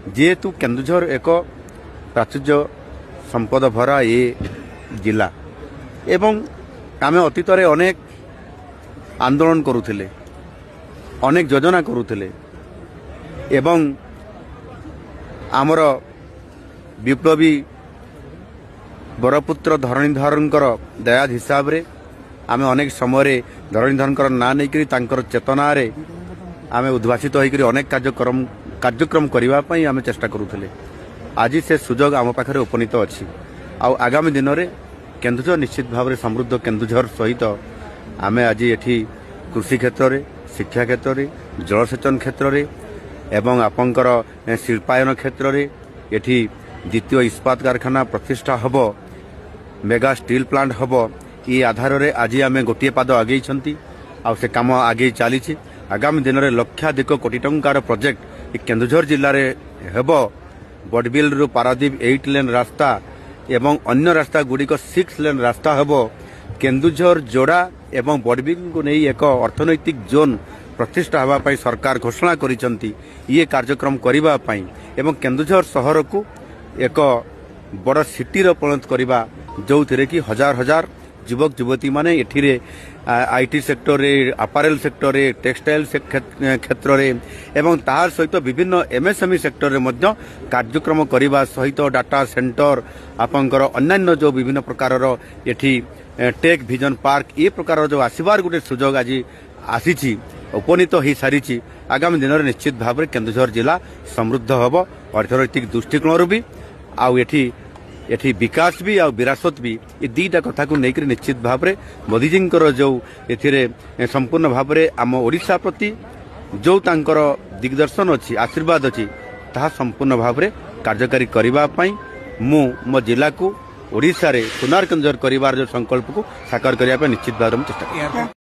जेहेतु केन्दुझर एक प्राचुर्य संपद भरा ये जिला एवं आम अतीत अनेक आंदोलन करुले अनेक योजना करुले एवं आमर विप्लवी बरपुत्र धरणीधर दयाद हिसाब रे आम अनेक समय धरणीधर ना नहीं चेतना आम उद्भाषित होकर अनेक कार्यक्रम करने आम चेष्टा करुले। आज से सुजोग आम पाखे उपनीत अच्छी आगामी दिन में केन्दुझर निश्चित भाव में समृद्ध केन्दुझर सहित आम आज ये कृषि क्षेत्र में शिक्षा क्षेत्र में जलसेचन क्षेत्र में एवं आपंकर शिल्पायन क्षेत्र में ये द्वितीय इस्पात कारखाना प्रतिष्ठा hub mega steel plant hub ये आधार में आज आम गोटे पाद आगे से कम आगे चली आगामी दिन में लक्षाधिक कोटी टंकार प्रोजेक्ट केन्दुझर जिले में हेब बड़बिल रु पारादीप 8 लेन रास्ता एवं अन्य रास्ता गुड़िक 6 लेन रास्ता हेब केन्दुझर जोड़ा एवं बड़बिल को नहीं एक अर्थनैतिक जोन प्रतिष्ठा होगापाई सरकार घोषणा करिसंती ये कार्यक्रम करने एवं केन्दुझर सहर को एक बड़ सिटी परिणत करवा जो थे कि हजार हजार युवक युवती माने एठिरे आईटी सेक्टर रे अपारेल सेक्टर रे टेक्सटाइल क्षेत्र रे एवं तार सहित विभिन्न एमएसएमई सेक्टर रे मध्य कार्यक्रम करने सहित डाटा सेंटर आपंकर अन्यान्य जो विभिन्न प्रकार एठी टेक विजन पार्क ये प्रकार जो आसबार गोटे सुजोग आज आसी उपनीत हो सारी आगामी दिन में निश्चित भाव में केन्दुझर जिला समृद्ध हम अर्थनैतिक दृष्टिकोण भी एठी विकास भी आ विरासत भी ये दीटा कथा को लेकर निश्चित भाव में मोदी जी जो ए संपूर्ण भाव में आम ओडिशा प्रति जो तांकर दिग्दर्शन अच्छी आशीर्वाद अच्छी ताहा संपूर्ण भाव में कार्यकारी करने मो जिला को ओडिशा रे सुनार केन्दुझर करिवार जो संकल्प को साकार करने निश्चित भाव में चेष्टा